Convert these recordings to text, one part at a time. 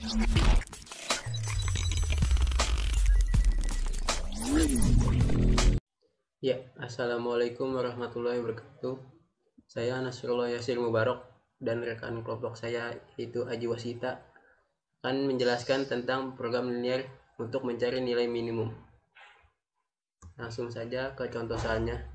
Ya, Assalamualaikum warahmatullahi wabarakatuh. Saya Nasrullah Yasir Mubarok dan rekan kelompok saya yaitu Aji Wasita akan menjelaskan tentang program linear untuk mencari nilai minimum. Langsung saja ke contoh soalnya,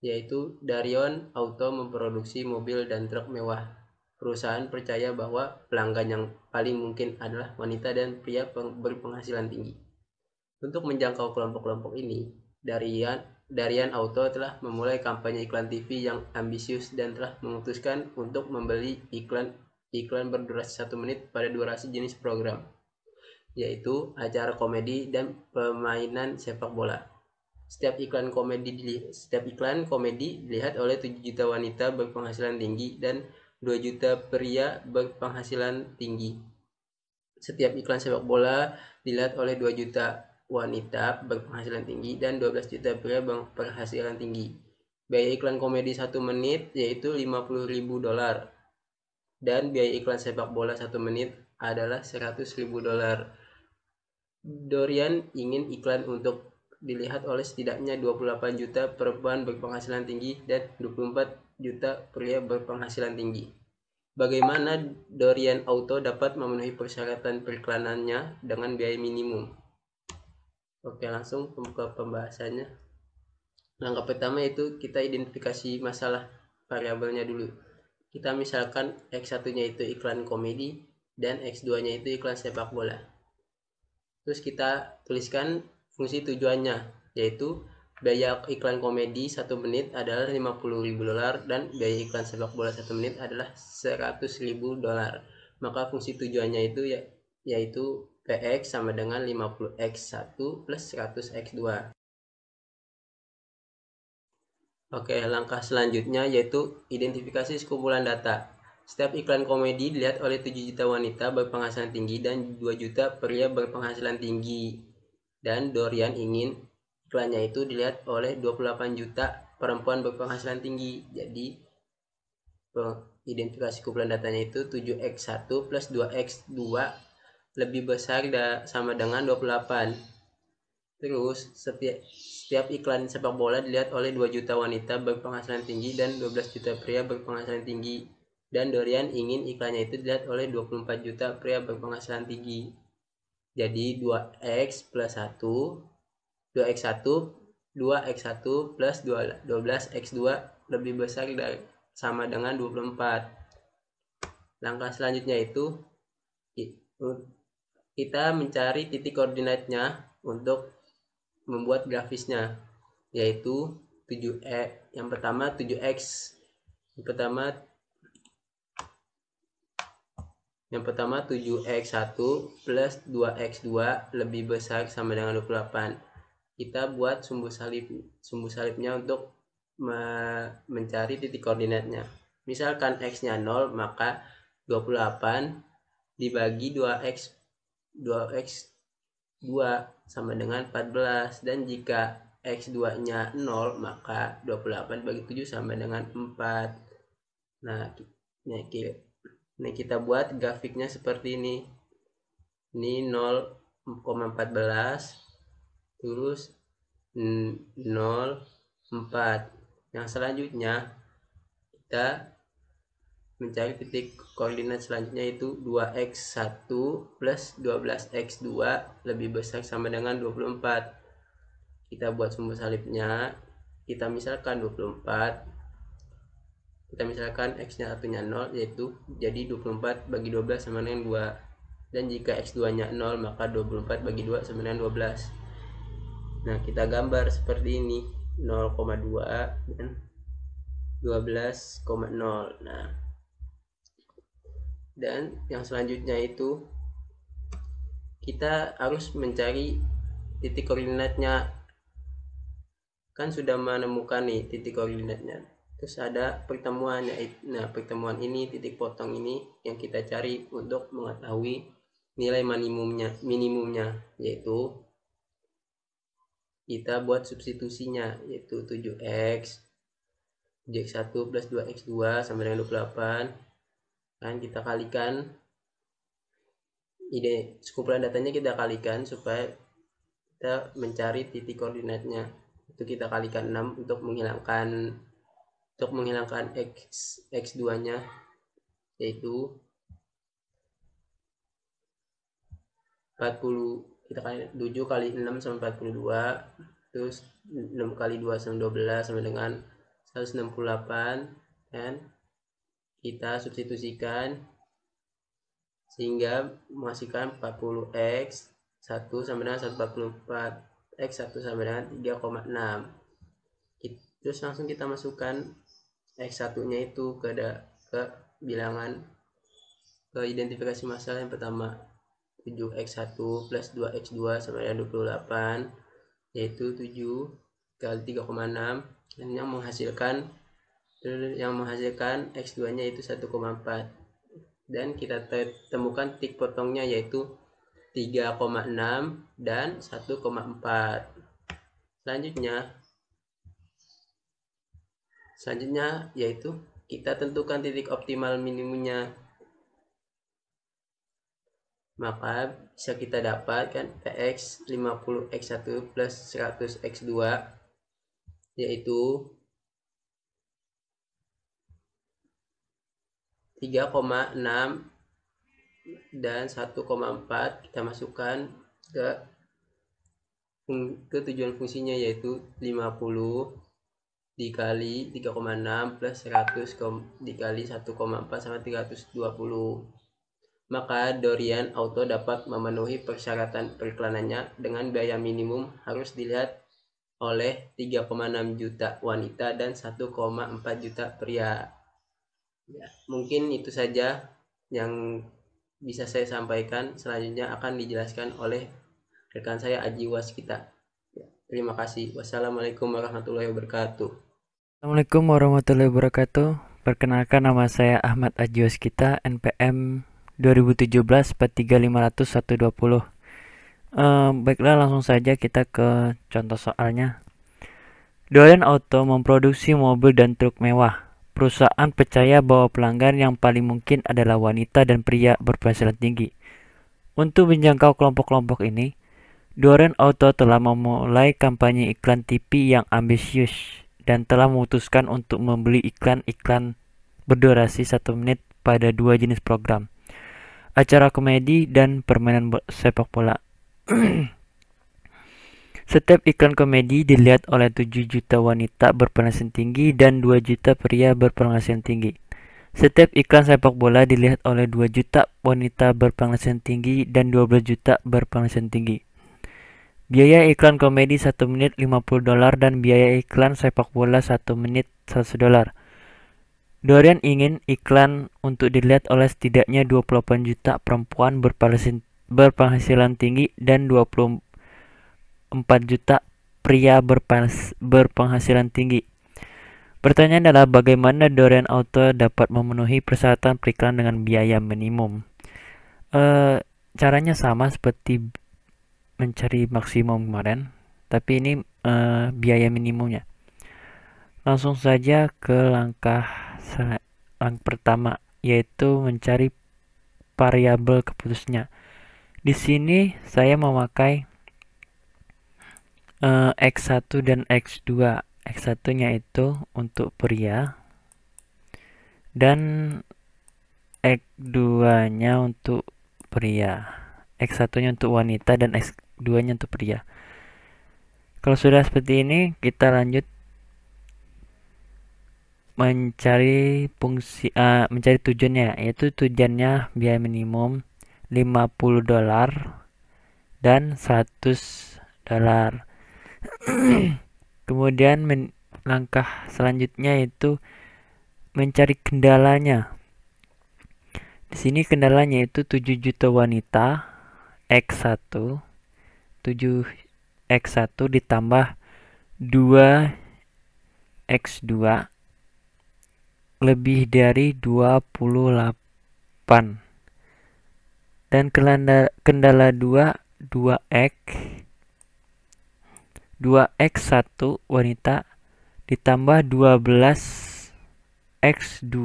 yaitu Darion Auto memproduksi mobil dan truk mewah. Perusahaan percaya bahwa pelanggan yang paling mungkin adalah wanita dan pria berpenghasilan tinggi. Untuk menjangkau kelompok-kelompok ini, Darian Auto telah memulai kampanye iklan TV yang ambisius dan telah memutuskan untuk membeli iklan berdurasi 1 menit pada durasi jenis program, yaitu acara komedi dan permainan sepak bola. Setiap iklan komedi dilihat oleh 7 juta wanita berpenghasilan tinggi dan 2 juta pria berpenghasilan tinggi. Setiap iklan sepak bola dilihat oleh 2 juta wanita berpenghasilan tinggi dan 12 juta pria berpenghasilan tinggi. Biaya iklan komedi 1 menit yaitu $50.000 dan biaya iklan sepak bola 1 menit adalah $100.000. Dorian ingin iklan untuk dilihat oleh setidaknya 28 juta perempuan berpenghasilan tinggi dan 24 juta pria berpenghasilan tinggi. Bagaimana Dorian Auto dapat memenuhi persyaratan periklanannya dengan biaya minimum? Oke, langsung ke pembahasannya. Langkah pertama itu kita identifikasi masalah variabelnya dulu. Kita misalkan X1-nya itu iklan komedi dan X2-nya itu iklan sepak bola. Terus kita tuliskan fungsi tujuannya, yaitu biaya iklan komedi 1 menit adalah $50.000 dan biaya iklan sepak bola 1 menit adalah $100.000. Maka fungsi tujuannya itu yaitu Px sama dengan 50x1 plus 100x2. Oke, langkah selanjutnya yaitu identifikasi sekumpulan data. Setiap iklan komedi dilihat oleh 7 juta wanita berpenghasilan tinggi dan 2 juta pria berpenghasilan tinggi. Dan Dorian ingin iklannya itu dilihat oleh 28 juta perempuan berpenghasilan tinggi. Jadi identifikasi kumpulan datanya itu 7x1 plus 2x2 lebih besar sama dengan 28. Terus setiap iklan sepak bola dilihat oleh 2 juta wanita berpenghasilan tinggi dan 12 juta pria berpenghasilan tinggi. Dan Dorian ingin iklannya itu dilihat oleh 24 juta pria berpenghasilan tinggi. Jadi 2x plus 1, 2x1, 2x1 plus 12x2 lebih besar sama dengan 24. Langkah selanjutnya itu kita mencari titik koordinatnya untuk membuat grafisnya, yaitu yang pertama 7x. Yang pertama 7x1 plus 2x2 lebih besar sama dengan 28. Kita buat sumbu salibnya untuk mencari titik koordinatnya. Misalkan x-nya 0, maka 28 dibagi 2x2 sama dengan 14. Dan jika x2-nya 0, maka 28 bagi 7 sama dengan 4. Nah, kita buat grafiknya seperti ini. Ini 0,14 terus 0,4. Yang selanjutnya kita mencari titik koordinat selanjutnya itu 2x1 plus 12x2 lebih besar sama dengan 24. Kita buat sumbu salibnya. Kita misalkan 24. Kita misalkan x-nya 1-nya 0, yaitu jadi 24 bagi 12 sama dengan 2. Dan jika x2-nya 0, maka 24 bagi 2 sama dengan 12. Nah, kita gambar seperti ini, 0,2 dan 12,0. Nah, dan yang selanjutnya itu kita harus mencari titik koordinatnya. Kan sudah menemukan nih titik koordinatnya. Terus ada pertemuannya. Nah, pertemuan ini, titik potong ini yang kita cari untuk mengetahui nilai minimumnya, yaitu kita buat substitusinya, yaitu 7x 1 plus 2x2 sama dengan 28. Kan kita kalikan kumpulan datanya kita kalikan supaya kita mencari titik koordinatnya. Itu kita kalikan 6 untuk menghilangkan x2-nya, yaitu 40. Kita kali 7 kali 6 sama 42, terus 6 kali 2 sama 12 sama dengan 168, dan kita substitusikan sehingga menghasilkan 40x 1 sama dengan 144, x 1 sama dengan 3,6. Terus langsung kita masukkan x1 nya itu ke bilangan, ke identifikasi masalah yang pertama, 7x1 plus 2x2 sama dengan 28, yaitu 7 kali 3,6, dan yang menghasilkan x2 nya itu 1,4, dan kita temukan titik potongnya yaitu 3,6 dan 1,4. Selanjutnya yaitu kita tentukan titik optimal minimumnya. Maka bisa kita dapatkan Px 50x1 plus 100x2 yaitu 3,6 dan 1,4. Kita masukkan ke tujuan fungsinya, yaitu 50 dikali 3,6 plus 100 dikali 1,4 sama 320. Maka Dorian Auto dapat memenuhi persyaratan periklanannya dengan biaya minimum harus dilihat oleh 3,6 juta wanita dan 1,4 juta pria. Ya, mungkin itu saja yang bisa saya sampaikan. Selanjutnya akan dijelaskan oleh rekan saya Aji Waskita. Ya, terima kasih. Wassalamualaikum warahmatullahi wabarakatuh. Assalamualaikum warahmatullahi wabarakatuh. Perkenalkan, nama saya Ahmad Aji Waskita, NPM 2017-43500-120. Baiklah, langsung saja kita ke contoh soalnya. Dorian Auto memproduksi mobil dan truk mewah. Perusahaan percaya bahwa pelanggan yang paling mungkin adalah wanita dan pria berpenghasilan tinggi. Untuk menjangkau kelompok-kelompok ini, Dorian Auto telah memulai kampanye iklan TV yang ambisius dan telah memutuskan untuk membeli iklan-iklan berdurasi 1 menit pada 2 jenis program, acara komedi dan permainan sepak bola. Setiap iklan komedi dilihat oleh 7 juta wanita berpenghasilan tinggi dan 2 juta pria berpenghasilan tinggi. Setiap iklan sepak bola dilihat oleh 2 juta wanita berpenghasilan tinggi dan 12 juta berpenghasilan tinggi. Biaya iklan komedi 1 menit $50 dan biaya iklan sepak bola 1 menit $100. Dorian ingin iklan untuk dilihat oleh setidaknya 28 juta perempuan berpenghasilan tinggi dan 24 juta pria berpenghasilan tinggi. Pertanyaan adalah bagaimana Dorian Auto dapat memenuhi persyaratan periklan dengan biaya minimum. Caranya sama seperti mencari maksimum kemarin, tapi ini biaya minimumnya. Langsung saja ke langkah pertama, yaitu mencari variabel keputusnya. Di sini saya memakai X1 dan X2. X1-nya itu untuk pria dan X2-nya untuk pria. X1-nya untuk wanita dan X2-nya untuk pria. Kalau sudah seperti ini, kita lanjut mencari mencari tujuannya, yaitu tujuannya biaya minimum $50 dan $100. Kemudian langkah selanjutnya yaitu mencari kendalanya. Di sini kendalanya itu 7 juta wanita X1, 7x1 ditambah 2x2 lebih dari 28. Dan kendala 2x1 wanita ditambah 12x2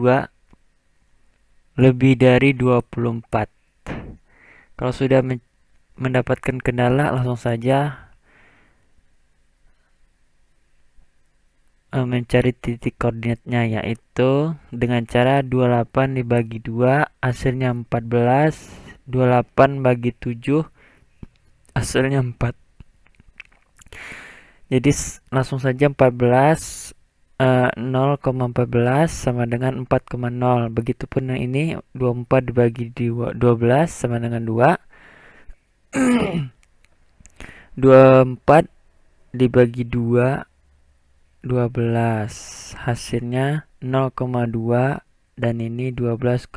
lebih dari 24. Kalau sudah mendapatkan kendala, langsung saja mencari titik koordinatnya, yaitu dengan cara 28 dibagi 2 hasilnya 14, 28 bagi 7 hasilnya 4. Jadi langsung saja 14 0,14 sama dengan 4,0. Begitupun yang ini 24 dibagi 12 sama dengan 2. 24 dibagi 2 12, hasilnya 0,2 dan ini 12,0.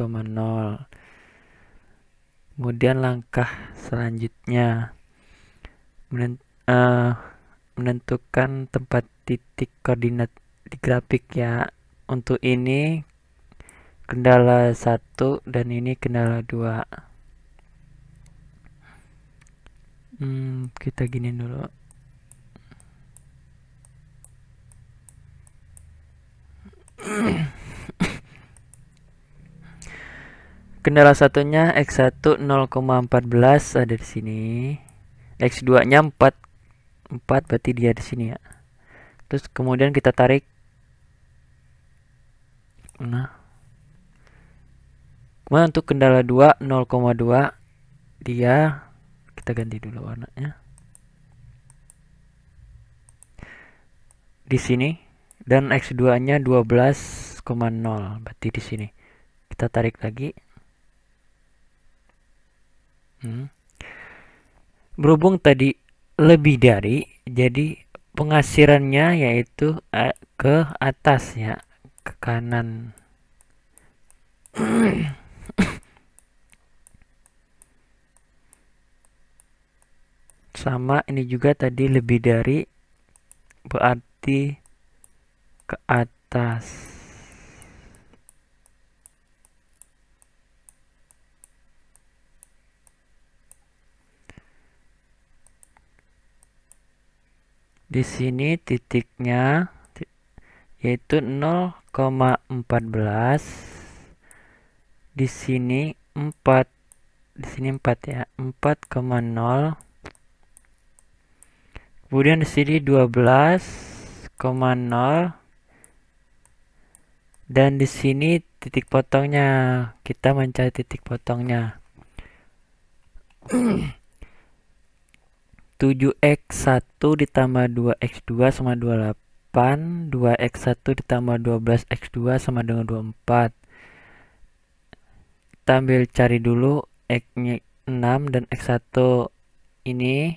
Kemudian langkah selanjutnya menentukan tempat titik koordinat di grafik ya. Untuk ini kendala 1 dan ini kendala 2. Kita gini dulu. Kendala satunya X1 0,14 ada di sini. X2 nya 4 berarti dia di sini ya. Terus kemudian kita tarik. Nah. Kemudian untuk kendala 2 0,2 dia kita ganti dulu warnanya. Di sini dan X2-nya 12,0 berarti di sini. Kita tarik lagi. Berhubung tadi lebih dari, jadi pengasirannya yaitu ke atas ya, ke kanan. Sama ini juga tadi lebih dari, berarti ke atas. Di sini titiknya yaitu 0,14. Di sini 4. Di sini 4 ya. 4,0. Kemudian di sini 12,0. Dan di sini titik potongnya. Kita mencari titik potongnya. 7x1 ditambah 2x2 sama 28. 2x1 ditambah 12x2 sama dengan 24. Kita ambil cari dulu x-nya 6 dan x1 ini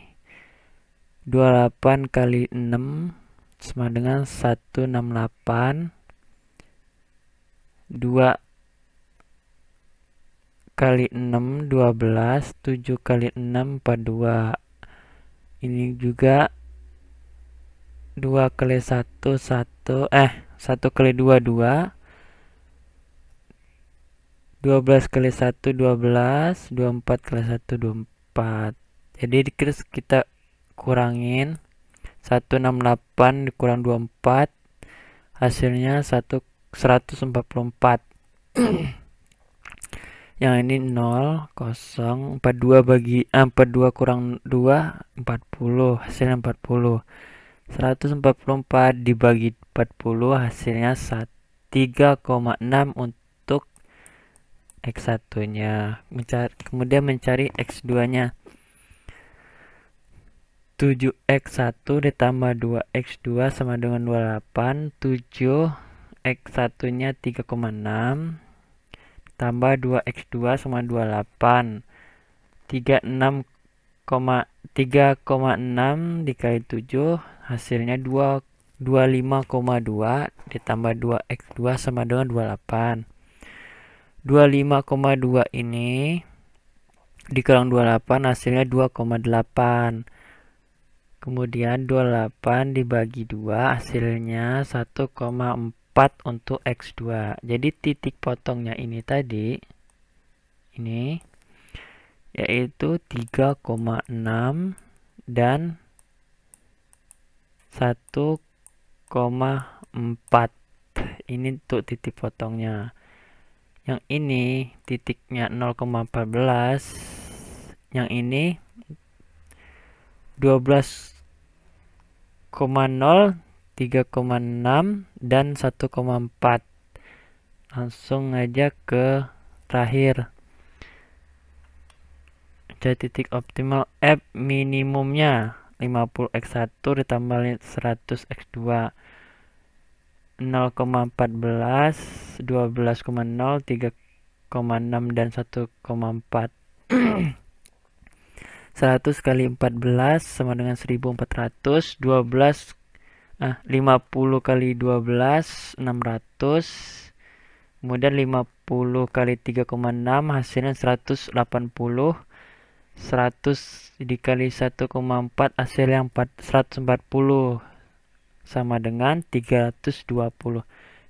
28 kali 6 sama dengan 168. 2 kali 6 12. 7 kali 6 42. Ini juga 2 kali 1 1 kali 2 2. 12 kali 1 12. 24 kali 1 24. Jadi kita kurangin 168 dikurang 24, hasilnya 144. Yang ini 0 0 42 bagi 42 kurang 2 40, hasilnya 40. 144 dibagi 40 hasilnya 3,6 untuk X1 nya. Kemudian mencari X2 nya. 7x1 ditambah 2x2 sama dengan 28. 7 x1 nya 3,6 tambah 2x2 sama 28. 3,6 dikali 7 hasilnya 25,2 ditambah 2x2 sama dengan 28. 25,2 ini dikurang 28 hasilnya 2,8. Kemudian 28 dibagi 2 hasilnya 1,4 untuk X2. Jadi titik potongnya ini tadi ini yaitu 3,6 dan 1,4. Ini untuk titik potongnya. Yang ini titiknya 0,14 yang ini 12,0, 3,6 dan 1,4. Langsung aja ke terakhir. Jadi titik optimal F minimumnya 50x1 ditambah 100x2 0,14, 12,0, 3,6 dan 1,4. 100 kali 14 sama dengan 1400. 50 kali 12 600. Kemudian 50 kali 3,6 hasilnya 180. 100 dikali 1,4 hasil yang 140 sama dengan 320.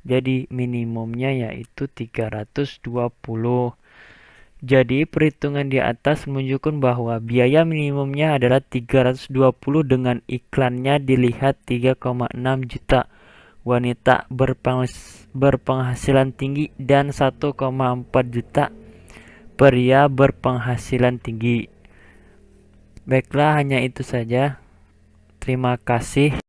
Jadi minimumnya yaitu 320. Jadi perhitungan di atas menunjukkan bahwa biaya minimumnya adalah 320 dengan iklannya dilihat 3,6 juta wanita berpenghasilan tinggi dan 1,4 juta pria berpenghasilan tinggi. Baiklah, hanya itu saja. Terima kasih.